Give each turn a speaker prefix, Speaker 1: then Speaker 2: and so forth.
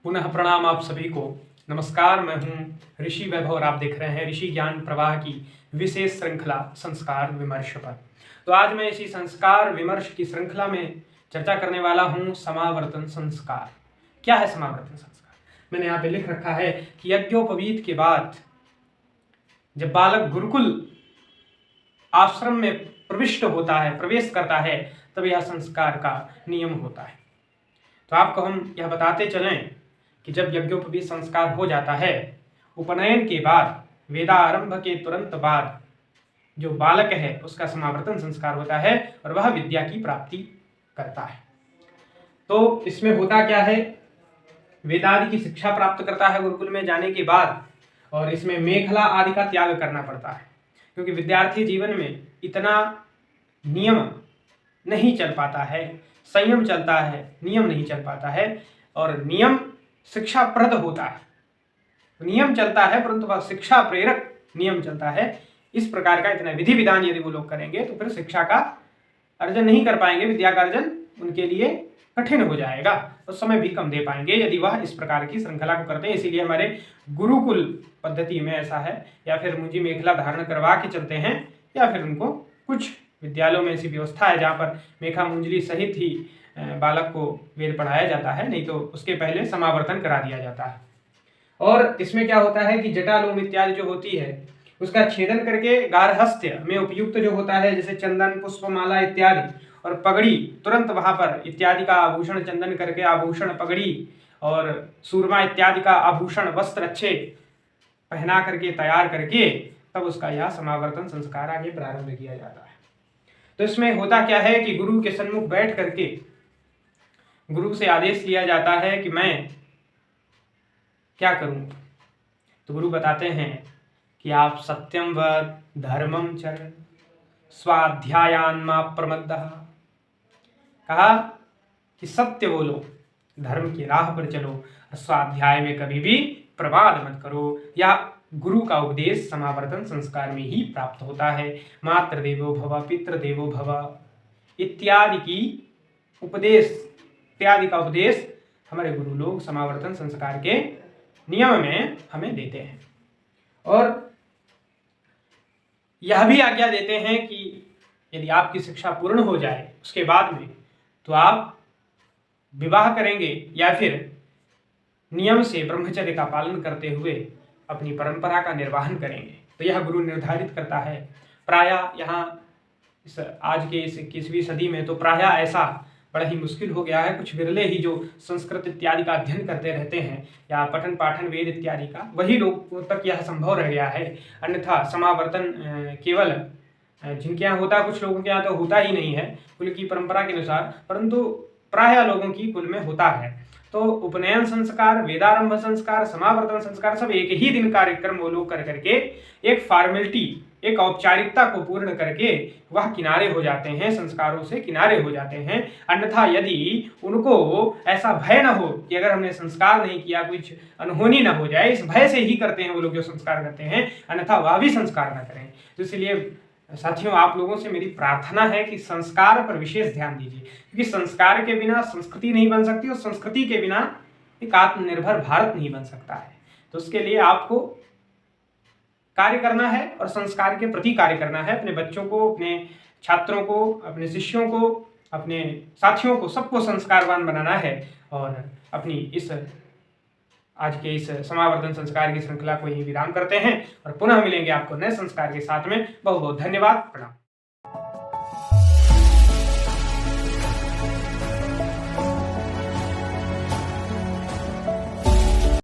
Speaker 1: पुनः प्रणाम आप सभी को। नमस्कार, मैं हूं ऋषि वैभव और आप देख रहे हैं ऋषि ज्ञान प्रवाह की विशेष श्रृंखला संस्कार विमर्श पर। तो आज मैं इसी संस्कार विमर्श की श्रृंखला में चर्चा करने वाला हूं समावर्तन संस्कार। क्या है समावर्तन संस्कार? मैंने यहाँ पे लिख रखा है कि यज्ञोपवीत के बाद जब बालक गुरुकुल आश्रम में प्रविष्ट होता है, प्रवेश करता है, तब यह संस्कार का नियम होता है। तो आपको हम यह बताते चलें कि जब यज्ञोपवीत संस्कार हो जाता है, उपनयन के बाद, वेदारंभ के तुरंत बाद जो बालक है उसका समावर्तन संस्कार होता है और वह विद्या की प्राप्ति करता है। तो इसमें होता क्या है, वेदादि की शिक्षा प्राप्त करता है गुरुकुल में जाने के बाद, और इसमें मेखला आदि का त्याग करना पड़ता है, क्योंकि विद्यार्थी जीवन में इतना नियम नहीं चल पाता है, संयम चलता है, नियम नहीं चल पाता है। और नियम शिक्षाप्रद होता है, नियम चलता है परंतु वह शिक्षा प्रेरक नियम चलता है। इस प्रकार का इतना विधि विधान यदि वो लोग करेंगे तो फिर शिक्षा का अर्जन नहीं कर पाएंगे, विद्या का अर्जन उनके लिए कठिन हो जाएगा और समय भी कम दे पाएंगे यदि वह इस प्रकार की श्रृंखला को करते हैं। इसीलिए हमारे गुरुकुल पद्धति में ऐसा है, या फिर मुझे मेखला धारण करवा के चलते हैं, या फिर उनको कुछ विद्यालयों में ऐसी व्यवस्था है जहाँ पर मेखा मुंजली सहित ही बालक को वेद पढ़ाया जाता है, नहीं तो उसके पहले समावर्तन करा दिया जाता है। और इसमें क्या होता है कि जटालोम इत्यादि जो होती है उसका छेदन करके गार्हस्थ्य में उपयुक्त जो होता है, जैसे चंदन, पुष्पमाला इत्यादि, और पगड़ी तुरंत वहां पर इत्यादि का आभूषण, चंदन करके आभूषण, पगड़ी और सूरमा इत्यादि का आभूषण, वस्त्र अच्छे पहना करके तैयार करके तब उसका यह समावर्तन संस्कार आगे प्रारंभ किया जाता है। तो इसमें होता क्या है कि गुरु के सन्मुख बैठ करके गुरु से आदेश लिया जाता है कि मैं क्या करूं। तो गुरु बताते हैं कि आप सत्यम वद, धर्मम चर, स्वाध्यायान मा प्रमद्दः। कहा कि सत्य बोलो, धर्म की राह पर चलो, स्वाध्याय में कभी भी प्रमाद मत करो। या गुरु का उपदेश समावर्तन संस्कार में ही प्राप्त होता है। मातृ देवो भव, पितृ देवो भव इत्यादि का उपदेश हमारे गुरु लोग समावर्तन संस्कार के नियम में हमें देते हैं। और यह भी आज्ञा देते हैं कि यदि आपकी शिक्षा पूर्ण हो जाए उसके बाद में तो आप विवाह करेंगे या फिर नियम से ब्रह्मचर्य का पालन करते हुए अपनी परंपरा का निर्वहन करेंगे। तो यह गुरु निर्धारित करता है। प्रायः यहाँ आज के इस 21वीं सदी में तो प्रायः ऐसा बड़ा ही मुश्किल हो गया है। कुछ विरले ही जो संस्कृत इत्यादि का अध्ययन करते रहते हैं या पठन पाठन वेद इत्यादि का, वही लोगों तक यह संभव रह गया है। अन्यथा समावर्तन केवल जिनके यहाँ होता है, कुछ लोगों के यहाँ तो होता ही नहीं है कुल की परंपरा के अनुसार, परंतु प्रायः लोगों की कुल में होता है। तो उपनयन संस्कार, वेदारंभ संस्कार, समावर्तन संस्कार सब एक ही दिन कार्यक्रम वो लोग कर करके एक फॉर्मेलिटी, एक औपचारिकता को पूर्ण करके वह किनारे हो जाते हैं, संस्कारों से किनारे हो जाते हैं। अन्यथा यदि उनको ऐसा भय न हो कि अगर हमने संस्कार नहीं किया कुछ अनहोनी न हो जाए, इस भय से ही करते हैं वो लोग जो संस्कार करते हैं, अन्यथा वह भी संस्कार न करें। तो इसलिए साथियों, आप लोगों से मेरी प्रार्थना है कि संस्कार पर विशेष ध्यान दीजिए, क्योंकि संस्कार के बिना संस्कृति नहीं बन सकती और संस्कृति के बिना एक आत्मनिर्भर भारत नहीं बन सकता है। तो उसके लिए आपको कार्य करना है और संस्कार के प्रति कार्य करना है। अपने बच्चों को, अपने छात्रों को, अपने शिष्यों को, अपने साथियों को, सबको संस्कारवान बनाना है। और अपनी इस आज के इस समावर्तन संस्कार की श्रृंखला को यही विराम करते हैं और पुनः मिलेंगे आपको नए संस्कार के साथ में। बहुत बहुत धन्यवाद, प्रणाम।